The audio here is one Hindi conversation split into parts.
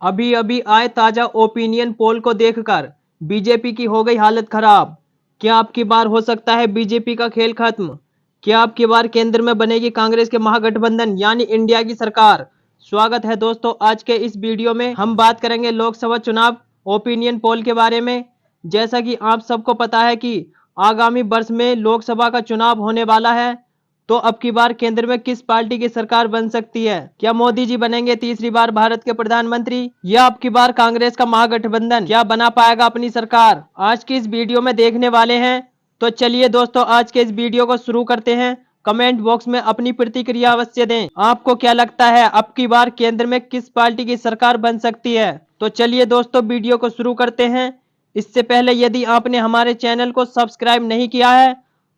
अभी अभी आए ताजा ओपिनियन पोल को देखकर बीजेपी की हो गई हालत खराब। क्या अब की बार हो सकता है बीजेपी का खेल खत्म? क्या अब की बार केंद्र में बनेगी कांग्रेस के महागठबंधन यानी इंडिया की सरकार? स्वागत है दोस्तों, आज के इस वीडियो में हम बात करेंगे लोकसभा चुनाव ओपिनियन पोल के बारे में। जैसा कि आप सबको पता है कि आगामी वर्ष में लोकसभा का चुनाव होने वाला है, तो अब की बार केंद्र में किस पार्टी की सरकार बन सकती है? क्या मोदी जी बनेंगे तीसरी बार भारत के प्रधानमंत्री, या अब की बार कांग्रेस का महागठबंधन क्या बना पाएगा अपनी सरकार? आज की इस वीडियो में देखने वाले हैं। तो चलिए दोस्तों, आज के इस वीडियो को शुरू करते हैं। कमेंट बॉक्स में अपनी प्रतिक्रिया अवश्य दें। आपको क्या लगता है अब की बार केंद्र में किस पार्टी की सरकार बन सकती है? तो चलिए दोस्तों, वीडियो को शुरू करते हैं। इससे पहले यदि आपने हमारे चैनल को सब्सक्राइब नहीं किया है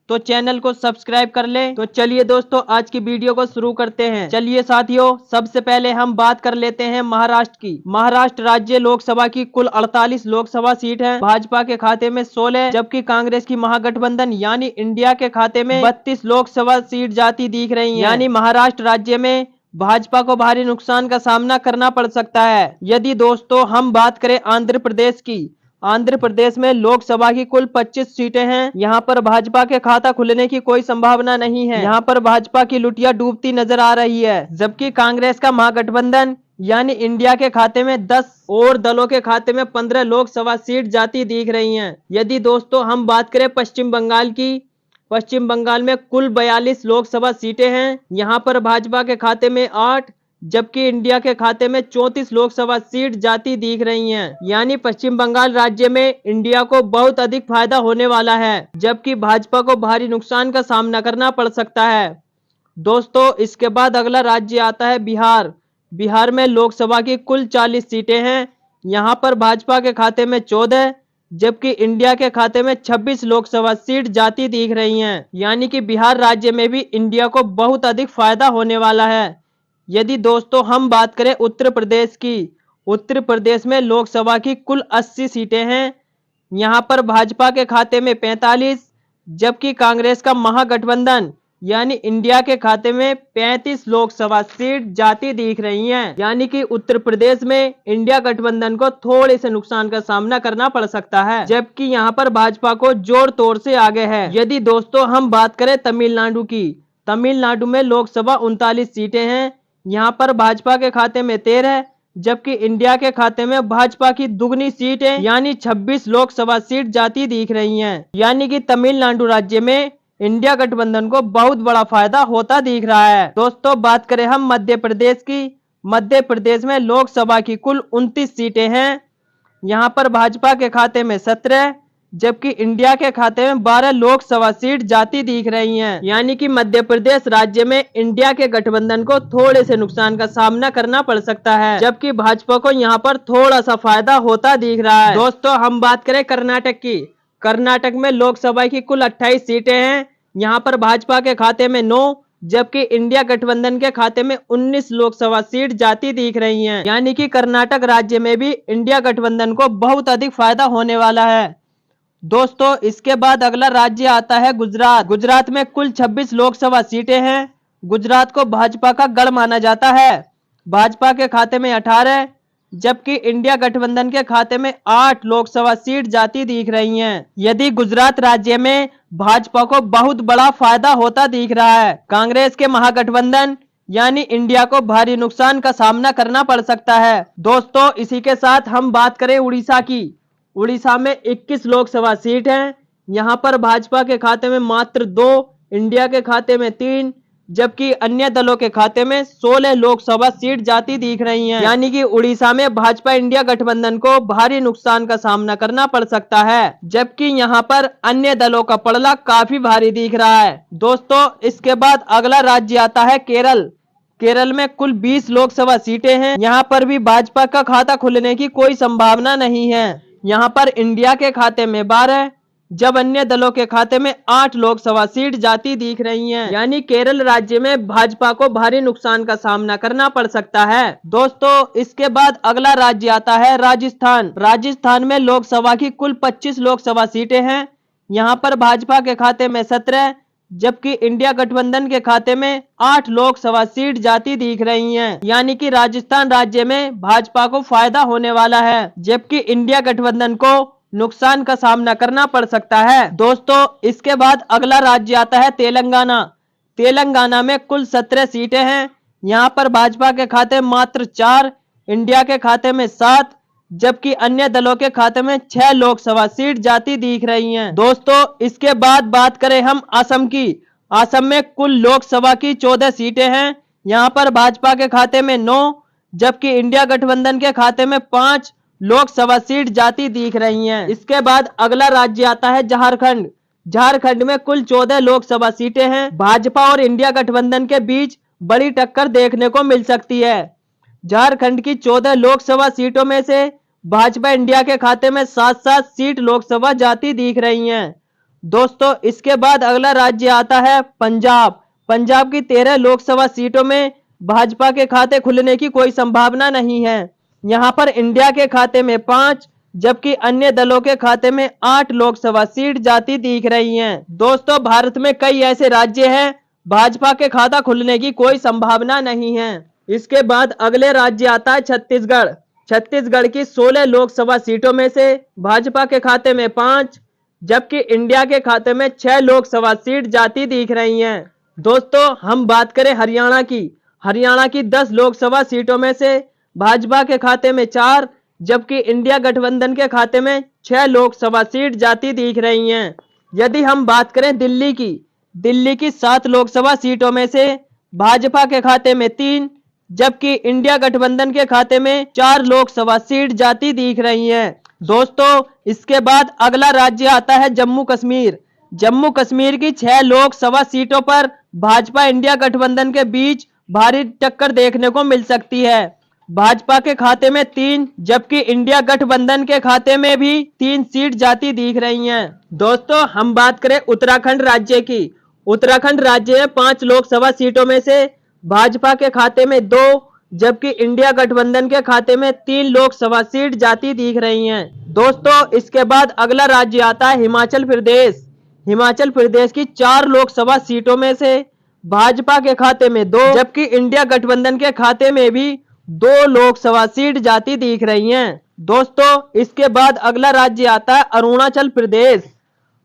तो चैनल को सब्सक्राइब कर लें। तो चलिए दोस्तों, आज की वीडियो को शुरू करते हैं। चलिए साथियों, सबसे पहले हम बात कर लेते हैं महाराष्ट्र की। महाराष्ट्र राज्य लोकसभा की कुल 48 लोकसभा सीट है। भाजपा के खाते में 16, जबकि कांग्रेस की महागठबंधन यानी इंडिया के खाते में 32 लोकसभा सीट जाती दिख रही है। यानी महाराष्ट्र राज्य में भाजपा को भारी नुकसान का सामना करना पड़ सकता है। यदि दोस्तों हम बात करें आंध्र प्रदेश की, आंध्र प्रदेश में लोकसभा की कुल 25 सीटें हैं। यहाँ पर भाजपा के खाता खुलने की कोई संभावना नहीं है। यहाँ पर भाजपा की लुटिया डूबती नजर आ रही है, जबकि कांग्रेस का महागठबंधन यानी इंडिया के खाते में 10 और दलों के खाते में 15 लोकसभा सीट जाती दिख रही हैं। यदि दोस्तों हम बात करें पश्चिम बंगाल की, पश्चिम बंगाल में कुल 42 लोकसभा सीटें हैं। यहाँ पर भाजपा के खाते में 8, जबकि इंडिया के खाते में 34 लोकसभा सीट जाती दिख रही हैं। यानी पश्चिम बंगाल राज्य में इंडिया को बहुत अधिक फायदा होने वाला है, जबकि भाजपा को भारी नुकसान का सामना करना पड़ सकता है। दोस्तों इसके बाद अगला राज्य आता है बिहार। बिहार में लोकसभा की कुल 40 सीटें हैं। यहाँ पर भाजपा के खाते में 14, जबकि इंडिया के खाते में 26 लोकसभा सीट जाती दिख रही हैं। यानी कि बिहार राज्य में भी इंडिया को बहुत अधिक फायदा होने वाला है। यदि दोस्तों हम बात करें उत्तर प्रदेश की, उत्तर प्रदेश में लोकसभा की कुल 80 सीटें हैं। यहाँ पर भाजपा के खाते में 45, जबकि कांग्रेस का महागठबंधन यानी इंडिया के खाते में 35 लोकसभा सीट जाती दिख रही हैं। यानी कि उत्तर प्रदेश में इंडिया गठबंधन को थोड़े से नुकसान का सामना करना पड़ सकता है, जबकि यहाँ पर भाजपा को जोर तोड़ से आगे है। यदि दोस्तों हम बात करें तमिलनाडु की, तमिलनाडु में लोकसभा 39 सीटें हैं। यहाँ पर भाजपा के खाते में 13, जबकि इंडिया के खाते में भाजपा की दुगनी सीटें यानी 26 लोकसभा सीट जाती दिख रही हैं। यानी कि तमिलनाडु राज्य में इंडिया गठबंधन को बहुत बड़ा फायदा होता दिख रहा है। दोस्तों बात करें हम मध्य प्रदेश की, मध्य प्रदेश में लोकसभा की कुल 29 सीटें हैं। यहाँ पर भाजपा के खाते में 17, जबकि इंडिया के खाते में 12 लोकसभा सीट जाती दिख रही हैं। यानी कि मध्य प्रदेश राज्य में इंडिया के गठबंधन को थोड़े से नुकसान का सामना करना पड़ सकता है, जबकि भाजपा को यहाँ पर थोड़ा सा फायदा होता दिख रहा है। दोस्तों हम बात करें कर्नाटक की, कर्नाटक में लोकसभा की कुल 28 सीटें हैं। यहाँ पर भाजपा के खाते में 9, जबकि इंडिया गठबंधन के खाते में 19 लोकसभा सीट जाती दिख रही हैं। यानी कि कर्नाटक राज्य में भी इंडिया गठबंधन को बहुत अधिक फायदा होने वाला है। दोस्तों इसके बाद अगला राज्य आता है गुजरात। गुजरात में कुल 26 लोकसभा सीटें हैं। गुजरात को भाजपा का गढ़ माना जाता है। भाजपा के खाते में 18, जबकि इंडिया गठबंधन के खाते में 8 लोकसभा सीट जाती दिख रही हैं। यदि गुजरात राज्य में भाजपा को बहुत बड़ा फायदा होता दिख रहा है, कांग्रेस के महागठबंधन यानी इंडिया को भारी नुकसान का सामना करना पड़ सकता है। दोस्तों इसी के साथ हम बात करें उड़ीसा की, उड़ीसा में 21 लोकसभा सीट हैं। यहाँ पर भाजपा के खाते में मात्र 2, इंडिया के खाते में 3, जबकि अन्य दलों के खाते में 16 लोकसभा सीट जाती दिख रही हैं। यानी कि उड़ीसा में भाजपा इंडिया गठबंधन को भारी नुकसान का सामना करना पड़ सकता है, जबकि यहाँ पर अन्य दलों का पलड़ा काफी भारी दिख रहा है। दोस्तों इसके बाद अगला राज्य आता है केरल। केरल में कुल 20 लोकसभा सीटें हैं। यहाँ पर भी भाजपा का खाता खुलने की कोई संभावना नहीं है। यहाँ पर इंडिया के खाते में 12, जब अन्य दलों के खाते में 8 लोकसभा सीट जाती दिख रही हैं। यानी केरल राज्य में भाजपा को भारी नुकसान का सामना करना पड़ सकता है। दोस्तों इसके बाद अगला राज्य आता है राजस्थान। राजस्थान में लोकसभा की कुल 25 लोकसभा सीटें हैं। यहाँ पर भाजपा के खाते में 17, जबकि इंडिया गठबंधन के खाते में 8 लोकसभा सीट जाती दिख रही हैं। यानी कि राजस्थान राज्य में भाजपा को फायदा होने वाला है, जबकि इंडिया गठबंधन को नुकसान का सामना करना पड़ सकता है। दोस्तों, इसके बाद अगला राज्य आता है तेलंगाना। तेलंगाना में कुल 17 सीटें हैं। यहाँ पर भाजपा के खाते मात्र 4, इंडिया के खाते में 7, जबकि अन्य दलों के खाते में 6 लोकसभा सीट जाती दिख रही हैं। दोस्तों, इसके बाद बात करें हम असम की। असम में कुल लोकसभा की 14 सीटें हैं। यहाँ पर भाजपा के खाते में 9, जबकि इंडिया गठबंधन के खाते में 5 लोकसभा सीट जाती दिख रही हैं। इसके बाद अगला राज्य आता है झारखंड। झारखंड में कुल 14 लोकसभा सीटें हैं। भाजपा और इंडिया गठबंधन के बीच बड़ी टक्कर देखने को मिल सकती है। झारखंड की 14 लोकसभा सीटों में से भाजपा इंडिया के खाते में 7-7 सीट लोकसभा जाती दिख रही हैं। दोस्तों, इसके बाद अगला राज्य आता है पंजाब। पंजाब की 13 लोकसभा सीटों में भाजपा के खाते खुलने की कोई संभावना नहीं है। यहाँ पर इंडिया के खाते में 5, जबकि अन्य दलों के खाते में 8 लोकसभा सीट जाती दिख रही हैं। दोस्तों, भारत में कई ऐसे राज्य हैं भाजपा के खाता खुलने की कोई संभावना नहीं है। इसके बाद अगले राज्य आता है छत्तीसगढ़। छत्तीसगढ़ की 16 लोकसभा सीटों में से भाजपा के खाते में 5, जबकि इंडिया के खाते में 6 लोकसभा सीट जाती दिख रही हैं। दोस्तों, हम बात करें हरियाणा की। हरियाणा की 10 लोकसभा सीटों में से भाजपा के खाते में 4, जबकि इंडिया गठबंधन के खाते में 6 लोकसभा सीट जाती दिख रही हैं। यदि हम बात करें दिल्ली की 7 लोकसभा सीटों में से भाजपा के खाते में 3, जबकि इंडिया गठबंधन के खाते में 4 लोकसभा सीट जाती दिख रही हैं। दोस्तों, इसके बाद अगला राज्य आता है जम्मू कश्मीर। जम्मू कश्मीर की 6 लोकसभा सीटों पर भाजपा इंडिया गठबंधन के बीच भारी टक्कर देखने को मिल सकती है। भाजपा के खाते में 3, जबकि इंडिया गठबंधन के खाते में भी 3 सीट जाती दिख रही हैं। दोस्तों, हम बात करें उत्तराखंड राज्य की। उत्तराखंड राज्य में 5 लोकसभा सीटों में से भाजपा के खाते में 2, जबकि इंडिया गठबंधन के खाते में 3 लोकसभा सीट जाती दिख रही हैं। दोस्तों, इसके बाद अगला राज्य आता है हिमाचल प्रदेश। हिमाचल प्रदेश की 4 लोकसभा सीटों में से भाजपा के खाते में 2, जबकि इंडिया गठबंधन के खाते में भी 2 लोकसभा सीट जाती दिख रही हैं। दोस्तों, इसके बाद अगला राज्य आता है अरुणाचल प्रदेश।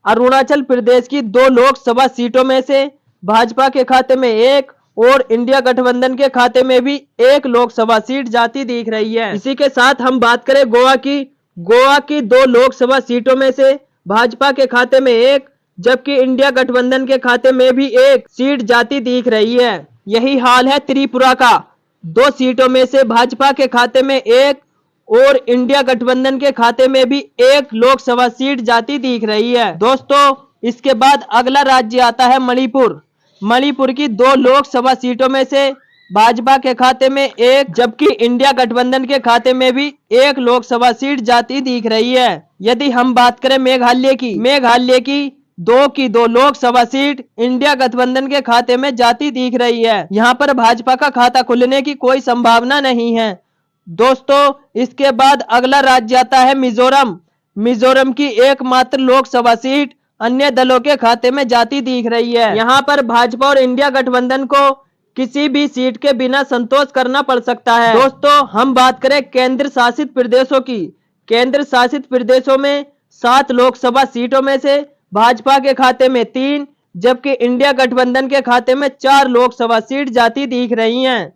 अरुणाचल प्रदेश की 2 लोकसभा सीटों में से भाजपा के खाते में 1 और इंडिया गठबंधन के खाते में भी 1 लोकसभा सीट जाती दिख रही है। इसी के साथ हम बात करें गोवा की। गोवा की 2 लोकसभा सीटों में से भाजपा के खाते में 1, जबकि इंडिया गठबंधन के खाते में भी 1 सीट जाती दिख रही है। यही हाल है त्रिपुरा का। 2 सीटों में से भाजपा के खाते में 1 और इंडिया गठबंधन के खाते में भी 1 लोकसभा सीट जाती दिख रही है। दोस्तों, इसके बाद अगला राज्य आता है मणिपुर। मणिपुर की 2 लोकसभा सीटों में से भाजपा के खाते में 1, जबकि इंडिया गठबंधन के खाते में भी 1 लोकसभा सीट जाती दिख रही है। यदि हम बात करें मेघालय की 2 लोकसभा सीट इंडिया गठबंधन के खाते में जाती दिख रही है। यहाँ पर भाजपा का खाता खुलने की कोई संभावना नहीं है। दोस्तों, इसके बाद अगला राज्य आता है मिजोरम। मिजोरम की एकमात्र लोकसभा सीट अन्य दलों के खाते में जाती दिख रही है। यहाँ पर भाजपा और इंडिया गठबंधन को किसी भी सीट के बिना संतोष करना पड़ सकता है। दोस्तों, हम बात करें केंद्र शासित प्रदेशों की। केंद्र शासित प्रदेशों में 7 लोकसभा सीटों में से भाजपा के खाते में 3, जबकि इंडिया गठबंधन के खाते में 4 लोकसभा सीट जाती दिख रही हैं।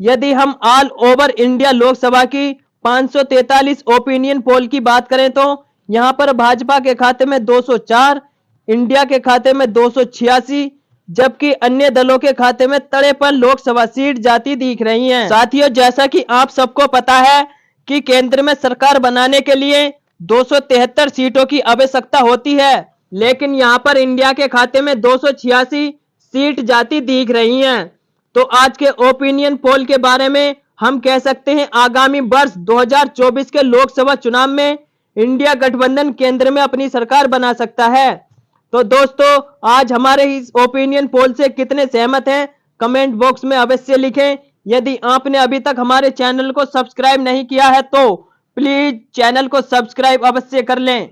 यदि हम ऑल ओवर इंडिया लोकसभा की 543 ओपिनियन पोल की बात करें तो यहाँ पर भाजपा के खाते में 204, इंडिया के खाते में 286, जबकि अन्य दलों के खाते में 53 लोकसभा सीट जाती दिख रही हैं। साथियों, जैसा कि आप सबको पता है कि केंद्र में सरकार बनाने के लिए 273 सीटों की आवश्यकता होती है, लेकिन यहाँ पर इंडिया के खाते में 286 सीट जाती दिख रही हैं। तो आज के ओपिनियन पोल के बारे में हम कह सकते हैं आगामी वर्ष 2024 के लोकसभा चुनाव में इंडिया गठबंधन केंद्र में अपनी सरकार बना सकता है। तो दोस्तों, आज हमारे इस ओपिनियन पोल से कितने सहमत हैं कमेंट बॉक्स में अवश्य लिखें। यदि आपने अभी तक हमारे चैनल को सब्सक्राइब नहीं किया है तो प्लीज चैनल को सब्सक्राइब अवश्य कर लें।